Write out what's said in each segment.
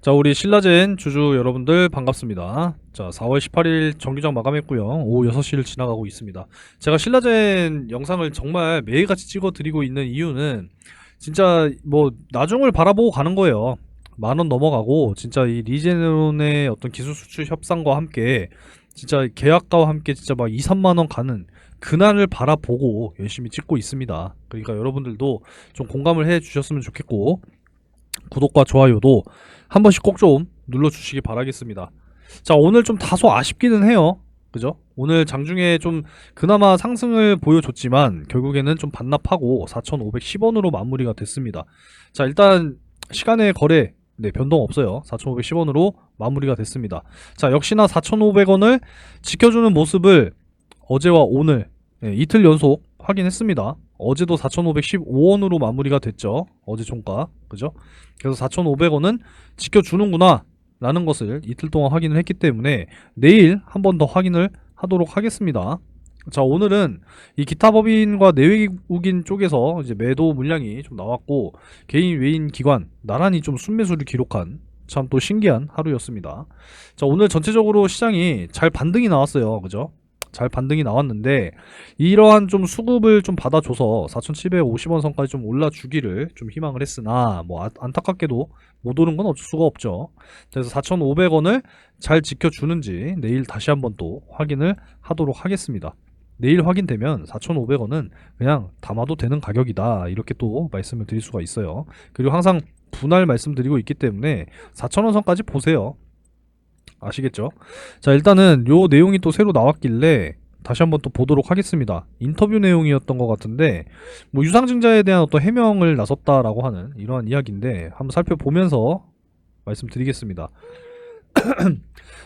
자, 우리 신라젠 주주 여러분들 반갑습니다. 자, 4월 18일 정규장 마감했고요. 오후 6시를 지나가고 있습니다. 제가 신라젠 영상을 정말 매일같이 찍어 드리고 있는 이유는 진짜 뭐 나중을 바라보고 가는 거예요. 10,000원 넘어가고 진짜 이 리제네론의 어떤 기술 수출 협상과 함께 진짜 계약가와 함께 진짜 막 2, 3만 원 가는 그날을 바라보고 열심히 찍고 있습니다. 그러니까 여러분들도 좀 공감을 해 주셨으면 좋겠고, 구독과 좋아요도 한 번씩 꼭 좀 눌러주시기 바라겠습니다. 자, 오늘 좀 다소 아쉽기는 해요. 그죠? 오늘 장중에 좀 그나마 상승을 보여줬지만 결국에는 좀 반납하고 4,510원으로 마무리가 됐습니다. 자, 일단 시간의 거래 변동 없어요. 4,510원으로 마무리가 됐습니다. 자, 역시나 4,500원을 지켜주는 모습을 어제와 오늘 이틀 연속 확인했습니다. 어제도 4,515원으로 마무리가 됐죠. 어제 종가. 그죠? 그래서 4,500원은 지켜주는구나 라는 것을 이틀 동안 확인을 했기 때문에 내일 한 번 더 확인을 하도록 하겠습니다. 자, 오늘은 이 기타 법인과 내외국인 쪽에서 이제 매도 물량이 좀 나왔고, 개인 외인 기관 나란히 좀 순매수를 기록한 참 또 신기한 하루였습니다. 자, 오늘 전체적으로 시장이 잘 반등이 나왔어요. 그죠? 잘 반등이 나왔는데, 이러한 좀 수급을 좀 받아줘서 4,750원 선까지 좀 올라주기를 좀 희망을 했으나, 뭐 안타깝게도 못 오른 건 어쩔 수가 없죠. 그래서 4,500원을 잘 지켜주는지 내일 다시 한번 또 확인을 하도록 하겠습니다. 내일 확인되면 4,500원은 그냥 담아도 되는 가격이다, 이렇게 또 말씀을 드릴 수가 있어요. 그리고 항상 분할 말씀드리고 있기 때문에 4,000원 선까지 보세요. 아시겠죠? 자, 일단은 요 내용이 또 새로 나왔길래 다시 한번 또 보도록 하겠습니다. 인터뷰 내용이었던 것 같은데, 뭐 유상증자에 대한 어떤 해명을 나섰다라고 하는 이러한 이야기인데, 한번 살펴보면서 말씀드리겠습니다.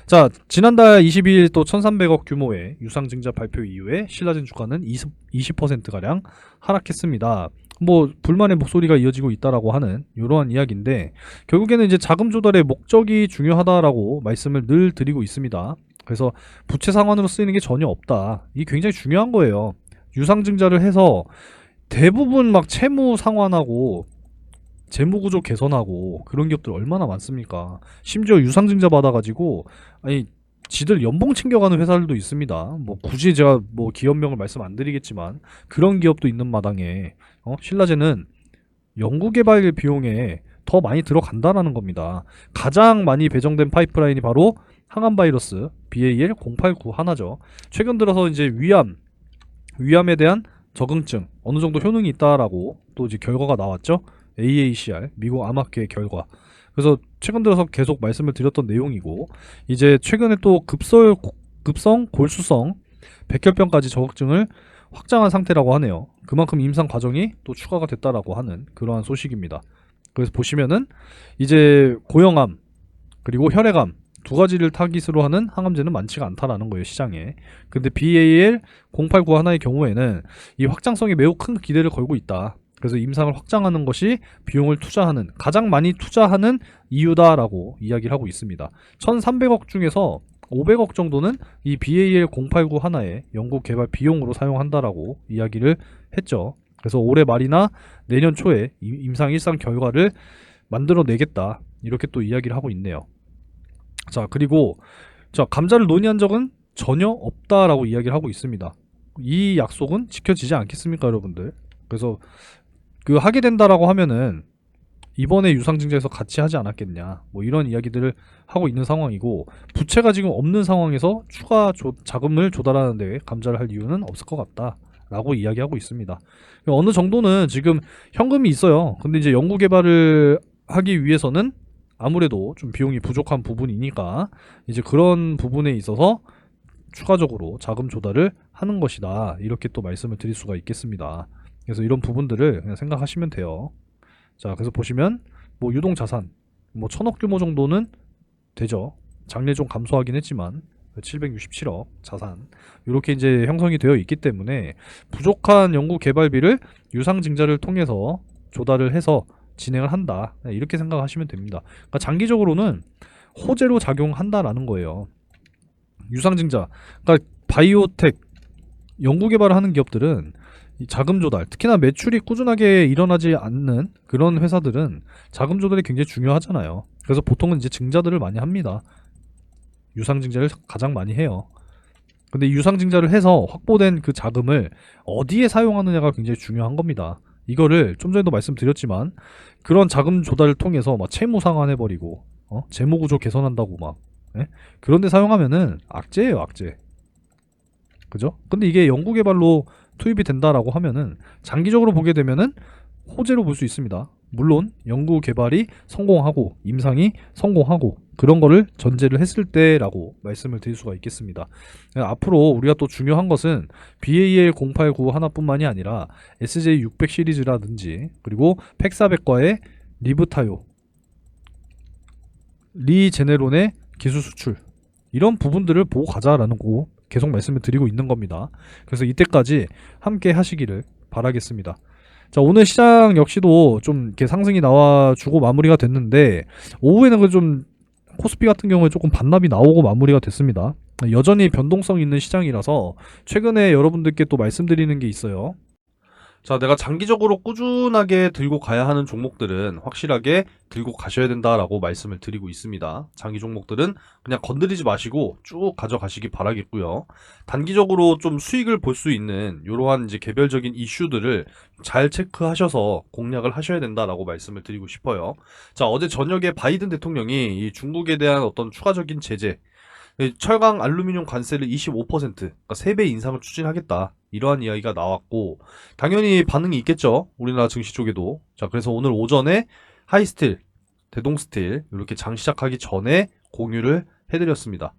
자, 지난달 22일 또 1,300억 규모의 유상증자 발표 이후에 신라젠 주가는 20%가량 하락했습니다. 뭐 불만의 목소리가 이어지고 있다라고 하는 이러한 이야기인데, 결국에는 이제 자금 조달의 목적이 중요하다라고 말씀을 늘 드리고 있습니다. 그래서 부채 상환으로 쓰이는 게 전혀 없다. 이게 굉장히 중요한 거예요. 유상증자를 해서 대부분 막 채무 상환하고 재무구조 개선하고 그런 기업들 얼마나 많습니까? 심지어 유상증자 받아가지고 아니 지들 연봉 챙겨가는 회사들도 있습니다. 뭐 굳이 제가 뭐 기업명을 말씀 안 드리겠지만 그런 기업도 있는 마당에 신라젠은 연구개발 비용에 더 많이 들어간다라는 겁니다. 가장 많이 배정된 파이프라인이 바로 항암바이러스 BAL089 하나죠. 최근 들어서 이제 위암에 대한 적응증 어느 정도 효능이 있다라고 또 이제 결과가 나왔죠. AACR 미국 암학회 결과. 그래서 최근 들어서 계속 말씀을 드렸던 내용이고, 이제 최근에 또 급성 골수성 백혈병까지 적응증을 확장한 상태라고 하네요. 그만큼 임상 과정이 또 추가가 됐다라고 하는 그러한 소식입니다. 그래서 보시면은 이제 고형암 그리고 혈액암 두 가지를 타깃으로 하는 항암제는 많지가 않다라는 거예요, 시장에. 근데 BAL089 하나의 경우에는 이 확장성에 매우 큰 기대를 걸고 있다. 그래서 임상을 확장하는 것이 비용을 투자하는, 가장 많이 투자하는 이유다라고 이야기를 하고 있습니다. 1,300억 중에서 500억 정도는 이 BAL089 하나의 연구 개발 비용으로 사용한다라고 이야기를 했죠. 그래서 올해 말이나 내년 초에 임상 일상 결과를 만들어내겠다, 이렇게 또 이야기를 하고 있네요. 자, 그리고 감자를 논의한 적은 전혀 없다라고 이야기를 하고 있습니다. 이 약속은 지켜지지 않겠습니까, 여러분들? 그래서 하게 된다라고 하면은 이번에 유상증자에서 같이 하지 않았겠냐, 뭐 이런 이야기들을 하고 있는 상황이고, 부채가 지금 없는 상황에서 추가 자금을 조달하는데 감자를 할 이유는 없을 것 같다 라고 이야기하고 있습니다. 어느 정도는 지금 현금이 있어요. 근데 이제 연구 개발을 하기 위해서는 아무래도 좀 비용이 부족한 부분이니까 이제 그런 부분에 있어서 추가적으로 자금 조달을 하는 것이다, 이렇게 또 말씀을 드릴 수가 있겠습니다. 그래서 이런 부분들을 그냥 생각하시면 돼요. 자, 그래서 보시면 뭐 유동자산 뭐 1,000억 규모 정도는 되죠. 작년에 좀 감소하긴 했지만 767억 자산 이렇게 이제 형성이 되어 있기 때문에 부족한 연구 개발비를 유상증자를 통해서 조달을 해서 진행을 한다, 이렇게 생각하시면 됩니다. 그러니까 장기적으로는 호재로 작용한다라는 거예요. 유상증자, 그러니까 바이오텍 연구개발을 하는 기업들은 이 자금 조달, 특히나 매출이 꾸준하게 일어나지 않는 그런 회사들은 자금 조달이 굉장히 중요하잖아요. 그래서 보통은 이제 증자들을 많이 합니다. 유상증자를 가장 많이 해요. 근데 이 유상증자를 해서 확보된 그 자금을 어디에 사용하느냐가 굉장히 중요한 겁니다. 이거를 좀 전에도 말씀드렸지만 그런 자금 조달을 통해서 막 채무 상환해버리고 재무 구조 개선한다고 막 예? 그런 데 사용하면은 악재예요, 악재. 그죠? 근데 이게 연구개발로 투입이 된다라고 하면은 장기적으로 보게 되면은 호재로 볼 수 있습니다. 물론 연구개발이 성공하고 임상이 성공하고 그런 거를 전제를 했을 때라고 말씀을 드릴 수가 있겠습니다. 앞으로 우리가 또 중요한 것은 BAL089 하나뿐만이 아니라 SJ600 시리즈라든지 그리고 팩400과의 리브타요, 리제네론의 기술 수출 이런 부분들을 보고 가자라는 거 계속 말씀을 드리고 있는 겁니다. 그래서 이때까지 함께 하시기를 바라겠습니다. 자, 오늘 시장 역시도 좀 이렇게 상승이 나와주고 마무리가 됐는데 오후에는 그 좀 코스피 같은 경우에 조금 반납이 나오고 마무리가 됐습니다. 여전히 변동성 있는 시장이라서 최근에 여러분들께 또 말씀드리는 게 있어요. 자, 내가 장기적으로 꾸준하게 들고 가야 하는 종목들은 확실하게 들고 가셔야 된다라고 말씀을 드리고 있습니다. 장기 종목들은 그냥 건드리지 마시고 쭉 가져가시기 바라겠고요. 단기적으로 좀 수익을 볼 수 있는 이러한 이제 개별적인 이슈들을 잘 체크하셔서 공략을 하셔야 된다라고 말씀을 드리고 싶어요. 자, 어제 저녁에 바이든 대통령이 이 중국에 대한 어떤 추가적인 제재, 철강 알루미늄 관세를 25%, 그러니까 3배 인상을 추진하겠다. 이러한 이야기가 나왔고, 당연히 반응이 있겠죠. 우리나라 증시 쪽에도. 자, 그래서 오늘 오전에 하이스틸, 대동스틸, 이렇게 장 시작하기 전에 공유를 해드렸습니다.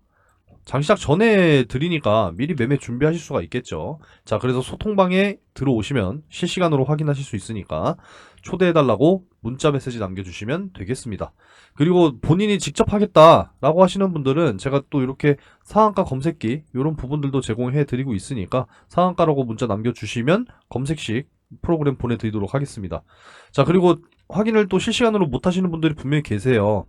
장 시작 전에 드리니까 미리 매매 준비하실 수가 있겠죠. 자, 그래서 소통방에 들어오시면 실시간으로 확인하실 수 있으니까 초대해달라고 문자 메시지 남겨주시면 되겠습니다. 그리고 본인이 직접 하겠다라고 하시는 분들은 제가 또 이렇게 상한가 검색기 이런 부분들도 제공해 드리고 있으니까 상한가라고 문자 남겨주시면 검색식 프로그램 보내드리도록 하겠습니다. 자, 그리고 확인을 또 실시간으로 못 하시는 분들이 분명히 계세요.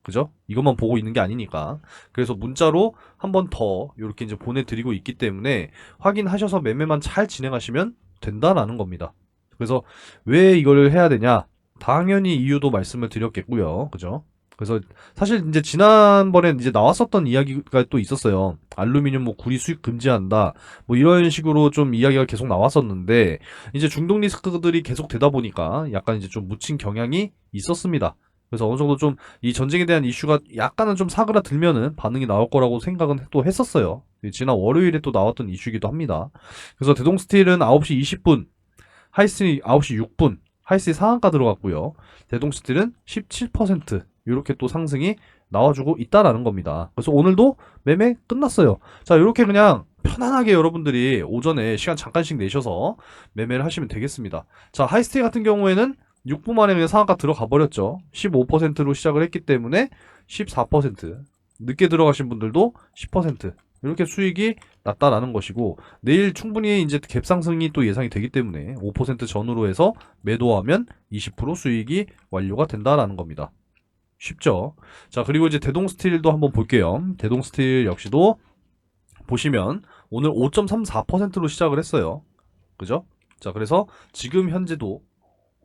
그죠? 이것만 보고 있는 게 아니니까. 그래서 문자로 한 번 더 이렇게 이제 보내드리고 있기 때문에 확인하셔서 매매만 잘 진행하시면 된다라는 겁니다. 그래서 왜 이걸 해야 되냐? 당연히 이유도 말씀을 드렸겠고요. 그죠? 그래서 사실 이제 지난번에 이제 나왔었던 이야기가 또 있었어요. 알루미늄 뭐 구리 수입 금지한다. 뭐 이런 식으로 좀 이야기가 계속 나왔었는데 이제 중동 리스크들이 계속 되다 보니까 약간 이제 좀 묻힌 경향이 있었습니다. 그래서 어느 정도 좀 이 전쟁에 대한 이슈가 약간은 좀 사그라들면은 반응이 나올 거라고 생각은 또 했었어요. 지난 월요일에 또 나왔던 이슈이기도 합니다. 그래서 대동스틸은 9시 20분, 하이스틸이 9시 6분, 하이스틸 상한가 들어갔고요. 대동스틸은 17% 이렇게 또 상승이 나와주고 있다라는 겁니다. 그래서 오늘도 매매 끝났어요. 자, 이렇게 그냥 편안하게 여러분들이 오전에 시간 잠깐씩 내셔서 매매를 하시면 되겠습니다. 자, 하이스틸 같은 경우에는 6분 만에 그냥 상한가 들어가 버렸죠. 15%로 시작을 했기 때문에 14%, 늦게 들어가신 분들도 10% 이렇게 수익이 났다라는 것이고, 내일 충분히 이제 갭 상승이 또 예상이 되기 때문에 5% 전후로 해서 매도하면 20% 수익이 완료가 된다라는 겁니다. 쉽죠? 자, 그리고 이제 대동스틸도 한번 볼게요. 대동스틸 역시도 보시면 오늘 5.34%로 시작을 했어요. 그죠? 자, 그래서 지금 현재도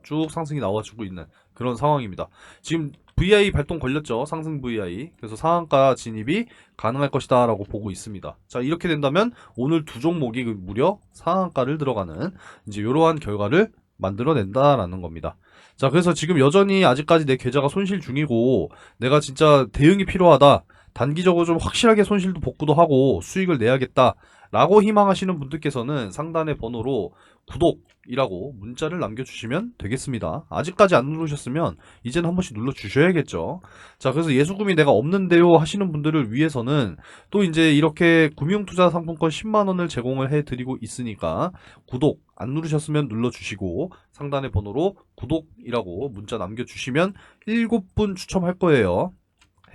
쭉 상승이 나와주고 있는 그런 상황입니다. 지금 VI 발동 걸렸죠. 상승 VI. 그래서 상한가 진입이 가능할 것이다 라고 보고 있습니다. 자, 이렇게 된다면 오늘 두 종목이 무려 상한가를 들어가는 이제 이러한 결과를 만들어낸다라는 겁니다. 자, 그래서 지금 여전히 아직까지 내 계좌가 손실 중이고 내가 진짜 대응이 필요하다, 단기적으로 좀 확실하게 손실도 복구도 하고 수익을 내야겠다 라고 희망하시는 분들께서는 상단의 번호로 구독이라고 문자를 남겨주시면 되겠습니다. 아직까지 안 누르셨으면 이제는 한 번씩 눌러주셔야겠죠. 자, 그래서 예수금이 내가 없는데요 하시는 분들을 위해서는 또 이제 이렇게 금융투자 상품권 10만원을 제공을 해드리고 있으니까 구독 안 누르셨으면 눌러주시고 상단의 번호로 구독이라고 문자 남겨주시면 7분 추첨할 거예요.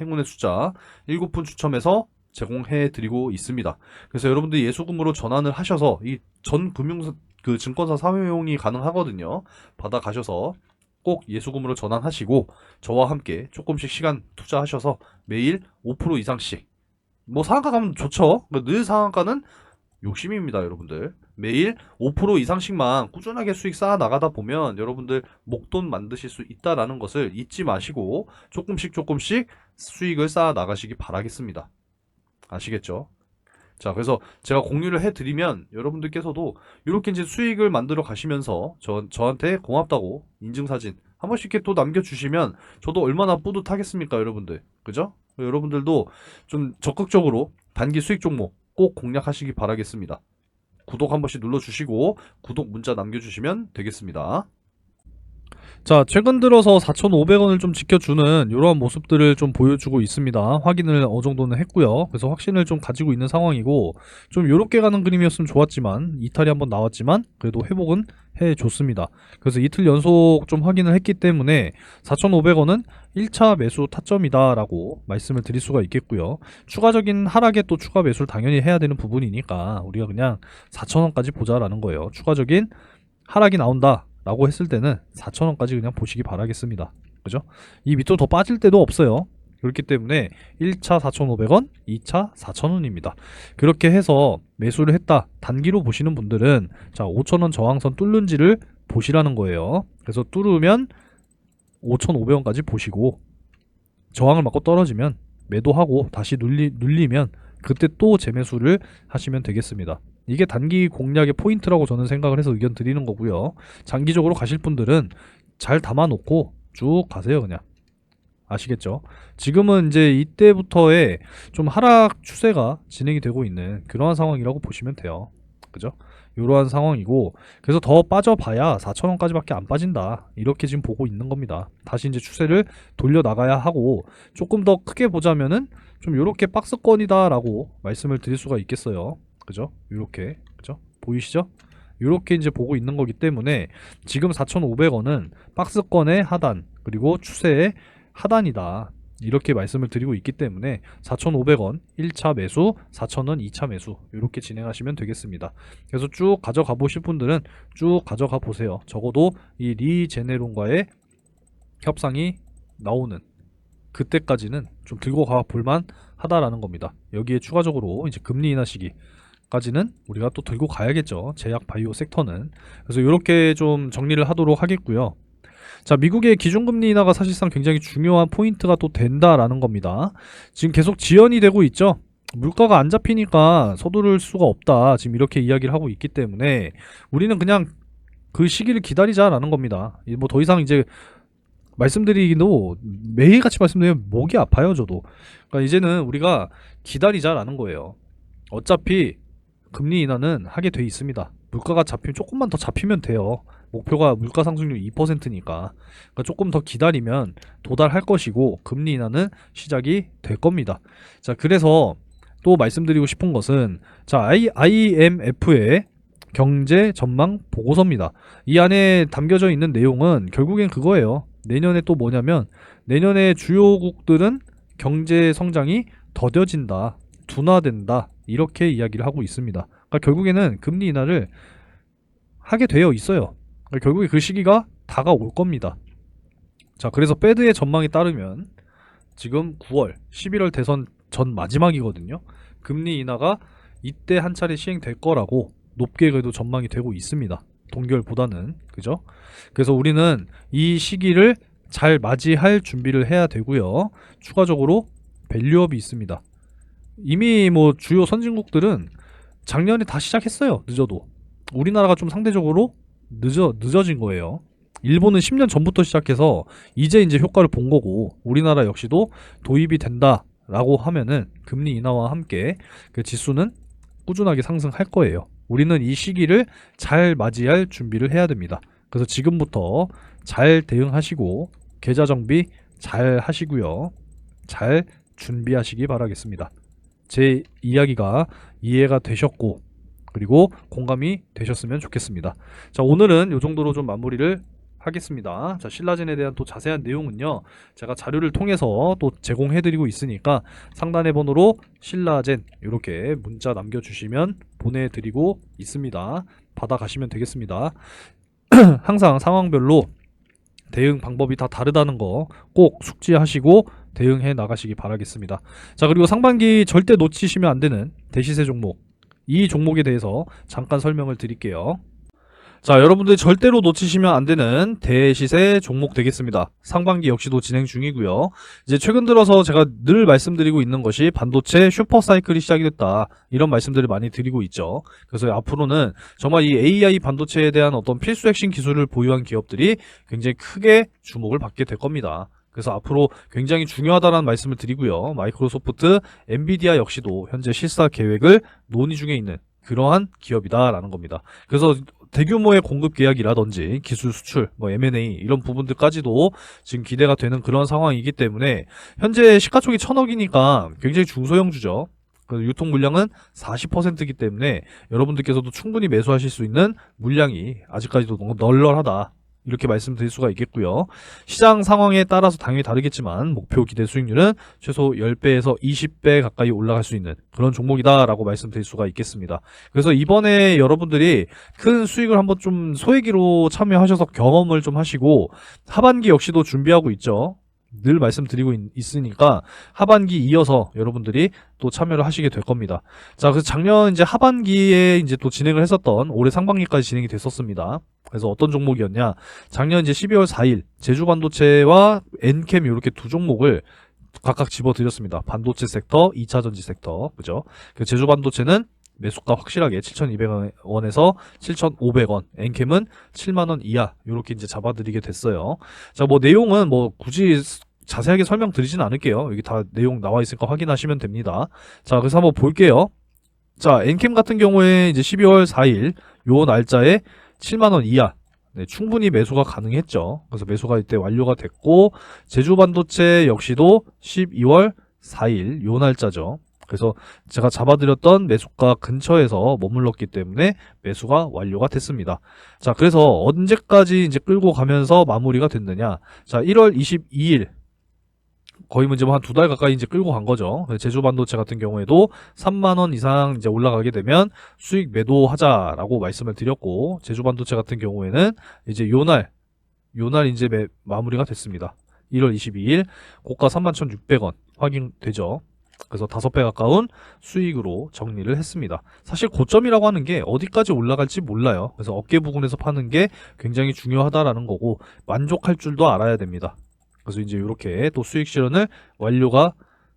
행운의 숫자 7분 추첨해서 제공해 드리고 있습니다. 그래서 여러분들이 예수금으로 전환을 하셔서 이 전 그 증권사 사용이 가능하거든요. 받아 가셔서 꼭 예수금으로 전환하시고 저와 함께 조금씩 시간 투자하셔서 매일 5% 이상씩, 뭐 상한가 가면 좋죠. 늘 상한가는 욕심입니다, 여러분들. 매일 5% 이상씩만 꾸준하게 수익 쌓아 나가다 보면 여러분들 목돈 만드실 수 있다라는 것을 잊지 마시고 조금씩 수익을 쌓아 나가시기 바라겠습니다. 아시겠죠? 자, 그래서 제가 공유를 해드리면 여러분들께서도 이렇게 이제 수익을 만들어 가시면서 저한테 고맙다고 인증사진 한 번씩 이렇게 또 남겨주시면 저도 얼마나 뿌듯하겠습니까, 여러분들. 그죠? 여러분들도 좀 적극적으로 단기 수익 종목 꼭 공략하시기 바라겠습니다. 구독 한 번씩 눌러주시고 구독 문자 남겨주시면 되겠습니다. 자, 최근 들어서 4,500원을 좀 지켜주는 이러한 모습들을 좀 보여주고 있습니다. 확인을 어느 정도는 했고요. 그래서 확신을 좀 가지고 있는 상황이고, 좀 요렇게 가는 그림이었으면 좋았지만 이탈이 한번 나왔지만 그래도 회복은 해줬습니다. 그래서 이틀 연속 좀 확인을 했기 때문에 4,500원은 1차 매수 타점이다 라고 말씀을 드릴 수가 있겠고요. 추가적인 하락에 또 추가 매수를 당연히 해야 되는 부분이니까 우리가 그냥 4,000원까지 보자라는 거예요. 추가적인 하락이 나온다 라고 했을 때는 4,000원까지 그냥 보시기 바라겠습니다. 그죠? 이 밑으로 더 빠질 때도 없어요. 그렇기 때문에 1차 4,500원, 2차 4,000원입니다. 그렇게 해서 매수를 했다. 단기로 보시는 분들은 자, 5,000원 저항선 뚫는지를 보시라는 거예요. 그래서 뚫으면 5,500원까지 보시고 저항을 맞고 떨어지면 매도하고 다시 눌리면 그때 또 재매수를 하시면 되겠습니다. 이게 단기 공략의 포인트라고 저는 생각을 해서 의견 드리는 거고요. 장기적으로 가실 분들은 잘 담아놓고 쭉 가세요, 그냥. 아시겠죠? 지금은 이제 이때부터의 좀 하락 추세가 진행이 되고 있는 그러한 상황이라고 보시면 돼요. 그죠? 이러한 상황이고, 그래서 더 빠져봐야 4,000원까지밖에 안 빠진다. 이렇게 지금 보고 있는 겁니다. 다시 이제 추세를 돌려 나가야 하고, 조금 더 크게 보자면은 좀 이렇게 박스권이다라고 말씀을 드릴 수가 있겠어요. 그죠? 요렇게. 그죠? 보이시죠? 요렇게 이제 보고 있는 거기 때문에 지금 4,500원은 박스권의 하단, 그리고 추세의 하단이다. 이렇게 말씀을 드리고 있기 때문에 4,500원 1차 매수, 4,000원 2차 매수 이렇게 진행하시면 되겠습니다. 그래서 쭉 가져가 보실 분들은 쭉 가져가 보세요. 적어도 이 리제네론과의 협상이 나오는 그때까지는 좀 들고 가 볼만 하다라는 겁니다. 여기에 추가적으로 이제 금리 인하 시기까지는 우리가 또 들고 가야겠죠. 제약 바이오 섹터는. 그래서 이렇게 좀 정리를 하도록 하겠고요. 자, 미국의 기준금리 인하가 사실상 굉장히 중요한 포인트가 또 된다라는 겁니다. 지금 계속 지연이 되고 있죠. 물가가 안 잡히니까 서두를 수가 없다. 지금 이렇게 이야기를 하고 있기 때문에 우리는 그냥 그 시기를 기다리자라는 겁니다. 뭐 더 이상 이제 말씀드리기도 매일같이 말씀드리면 목이 아파요, 저도. 그러니까 이제는 우리가 기다리자라는 거예요. 어차피 금리 인하는 하게 돼 있습니다. 물가가 잡히면 조금만 더 잡히면 돼요. 목표가 물가 상승률 2%니까. 그러니까 조금 더 기다리면 도달할 것이고 금리 인하는 시작이 될 겁니다. 자, 그래서 또 말씀드리고 싶은 것은 자, IMF의 경제 전망 보고서입니다. 이 안에 담겨져 있는 내용은 결국엔 그거예요. 내년에 또 뭐냐면 내년에 주요국들은 경제 성장이 더뎌진다, 둔화된다 이렇게 이야기를 하고 있습니다. 그러니까 결국에는 금리 인하를 하게 되어 있어요. 그러니까 결국에 그 시기가 다가올 겁니다. 자, 그래서 페드의 전망에 따르면 지금 9월, 11월 대선 전 마지막이거든요. 금리 인하가 이때 한 차례 시행될 거라고 높게 그래도 전망이 되고 있습니다. 동결보다는. 그죠? 그래서 우리는 이 시기를 잘 맞이할 준비를 해야 되고요. 추가적으로 밸류업이 있습니다. 이미 뭐 주요 선진국들은 작년에 다 시작했어요. 늦어도. 우리나라가 좀 상대적으로 늦어진 거예요. 일본은 10년 전부터 시작해서 이제 효과를 본 거고 우리나라 역시도 도입이 된다라고 하면은 금리 인하와 함께 그 지수는 꾸준하게 상승할 거예요. 우리는 이 시기를 잘 맞이할 준비를 해야 됩니다. 그래서 지금부터 잘 대응하시고 계좌 정비 잘 하시고요. 잘 준비하시기 바라겠습니다. 제 이야기가 이해가 되셨고 그리고 공감이 되셨으면 좋겠습니다. 자, 오늘은 이 정도로 좀 마무리를 하겠습니다. 자, 신라젠에 대한 또 자세한 내용은요, 제가 자료를 통해서 또 제공해드리고 있으니까 상단의 번호로 신라젠 이렇게 문자 남겨주시면 보내드리고 있습니다. 받아가시면 되겠습니다. 항상 상황별로 대응 방법이 다 다르다는 거 꼭 숙지하시고 대응해 나가시기 바라겠습니다. 자, 그리고 상반기 절대 놓치시면 안 되는 대시세 종목 이 종목에 대해서 잠깐 설명을 드릴게요. 자, 여러분들 절대로 놓치시면 안 되는 대시세 종목 되겠습니다. 상반기 역시도 진행 중이고요. 이제 최근 들어서 제가 늘 말씀드리고 있는 것이 반도체 슈퍼사이클이 시작이 됐다. 이런 말씀들을 많이 드리고 있죠. 그래서 앞으로는 정말 이 AI 반도체에 대한 어떤 필수 핵심 기술을 보유한 기업들이 굉장히 크게 주목을 받게 될 겁니다. 그래서 앞으로 굉장히 중요하다는 말씀을 드리고요. 마이크로소프트, 엔비디아 역시도 현재 실사 계획을 논의 중에 있는 그러한 기업이다라는 겁니다. 그래서 대규모의 공급 계약이라든지 기술 수출, M&A 이런 부분들까지도 지금 기대가 되는 그런 상황이기 때문에 현재 시가총이 1000억이니까 굉장히 중소형주죠. 유통 물량은 40%이기 때문에 여러분들께서도 충분히 매수하실 수 있는 물량이 아직까지도 너무 널널하다. 이렇게 말씀드릴 수가 있겠고요. 시장 상황에 따라서 당연히 다르겠지만 목표 기대 수익률은 최소 10배에서 20배 가까이 올라갈 수 있는 그런 종목이다라고 말씀드릴 수가 있겠습니다. 그래서 이번에 여러분들이 큰 수익을 한번 좀 소액으로 참여하셔서 경험을 좀 하시고 하반기 역시도 준비하고 있죠. 늘 말씀드리고 있으니까 하반기 이어서 여러분들이 또 참여를 하시게 될 겁니다. 자, 그래서 작년 이제 하반기에 이제 또 진행을 했었던 올해 상반기까지 진행이 됐었습니다. 그래서 어떤 종목이었냐? 작년 이제 12월 4일 제주반도체와 엔캠 이렇게 두 종목을 각각 집어드렸습니다. 반도체 섹터, 2차전지 섹터, 그죠? 그 제주반도체는 매수가 확실하게 7,200원에서 7,500원, 엔캠은 7만원 이하 이렇게 이제 잡아드리게 됐어요. 자, 내용은 굳이 자세하게 설명드리진 않을게요. 여기 다 내용 나와 있으니까 확인하시면 됩니다. 자, 그래서 한번 볼게요. 자, 엔캠 같은 경우에 이제 12월 4일 요 날짜에 7만원 이하 충분히 매수가 가능했죠. 그래서 매수가 이때 완료가 됐고 제주반도체 역시도 12월 4일 요 날짜죠. 그래서 제가 잡아드렸던 매수가 근처에서 머물렀기 때문에 매수가 완료가 됐습니다. 자, 그래서 언제까지 이제 끌고 가면서 마무리가 됐느냐? 자, 1월 22일 거의 이제 한 2달 가까이 이제 끌고 간 거죠. 제주반도체 같은 경우에도 3만원 이상 이제 올라가게 되면 수익 매도하자라고 말씀을 드렸고, 제주반도체 같은 경우에는 이제 요날 이제 마무리가 됐습니다. 1월 22일 고가 31,600원 확인되죠. 그래서 5배 가까운 수익으로 정리를 했습니다. 사실 고점이라고 하는 게 어디까지 올라갈지 몰라요. 그래서 어깨 부근에서 파는 게 굉장히 중요하다라는 거고 만족할 줄도 알아야 됩니다. 그래서 이제 이렇게 또 수익 실현을 완료가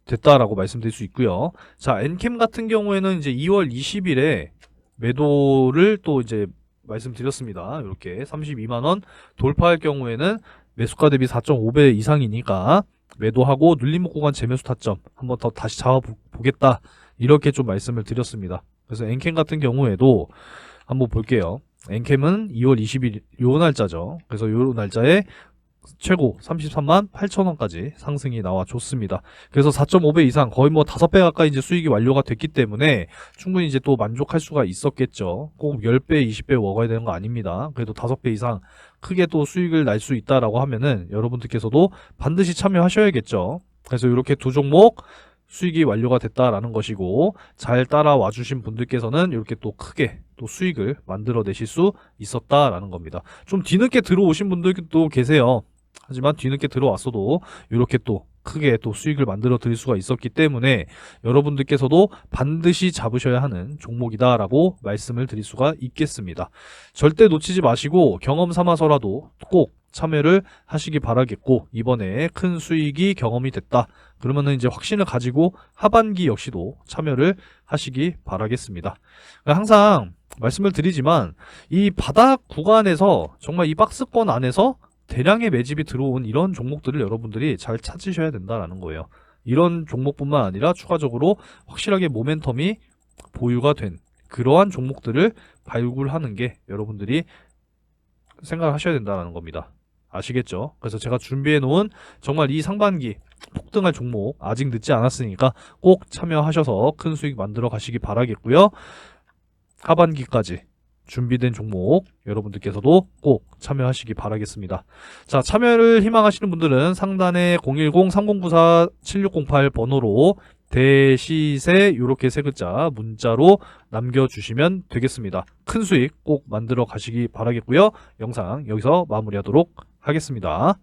됐다라고 말씀드릴 수 있고요. 자, 엔캠 같은 경우에는 이제 2월 20일에 매도를 또 이제 말씀드렸습니다. 이렇게 32만원 돌파할 경우에는 매수가 대비 4.5배 이상이니까 매도하고 눌림목 구간 재매수 타점 한번 더 다시 잡아보겠다 이렇게 좀 말씀을 드렸습니다. 그래서 엔캠 같은 경우에도 한번 볼게요. 엔캠은 2월 20일 요 날짜죠. 그래서 요 날짜에 최고 33만 8천원까지 상승이 나와줬습니다. 그래서 4.5배 이상 거의 5배 가까이 이제 수익이 완료가 됐기 때문에 충분히 이제 또 만족할 수가 있었겠죠. 꼭 10배, 20배 먹어야 되는 거 아닙니다. 그래도 5배 이상 크게 또 수익을 날 수 있다라고 하면은 여러분들께서도 반드시 참여하셔야겠죠. 그래서 이렇게 두 종목 수익이 완료가 됐다라는 것이고, 잘 따라와 주신 분들께서는 이렇게 또 크게 또 수익을 만들어 내실 수 있었다라는 겁니다. 좀 뒤늦게 들어오신 분들도 계세요. 하지만 뒤늦게 들어왔어도 이렇게 또 크게 또 수익을 만들어 드릴 수가 있었기 때문에 여러분들께서도 반드시 잡으셔야 하는 종목이다라고 말씀을 드릴 수가 있겠습니다. 절대 놓치지 마시고 경험 삼아서라도 꼭 참여를 하시기 바라겠고, 이번에 큰 수익이 경험이 됐다 그러면은 이제 확신을 가지고 하반기 역시도 참여를 하시기 바라겠습니다. 항상 말씀을 드리지만 이 바닥 구간에서 정말 이 박스권 안에서 대량의 매집이 들어온 이런 종목들을 여러분들이 잘 찾으셔야 된다라는 거예요. 이런 종목뿐만 아니라 추가적으로 확실하게 모멘텀이 보유가 된 그러한 종목들을 발굴하는 게 여러분들이 생각을 하셔야 된다는 겁니다. 아시겠죠? 그래서 제가 준비해 놓은 정말 이 상반기 폭등할 종목 아직 늦지 않았으니까 꼭 참여하셔서 큰 수익 만들어 가시기 바라겠고요. 하반기까지 준비된 종목 여러분들께서도 꼭 참여하시기 바라겠습니다. 자, 참여를 희망하시는 분들은 상단에 010-3094-7608 번호로 대시세 요렇게 세 글자 문자로 남겨주시면 되겠습니다. 큰 수익 꼭 만들어 가시기 바라겠고요. 영상 여기서 마무리하도록 하겠습니다.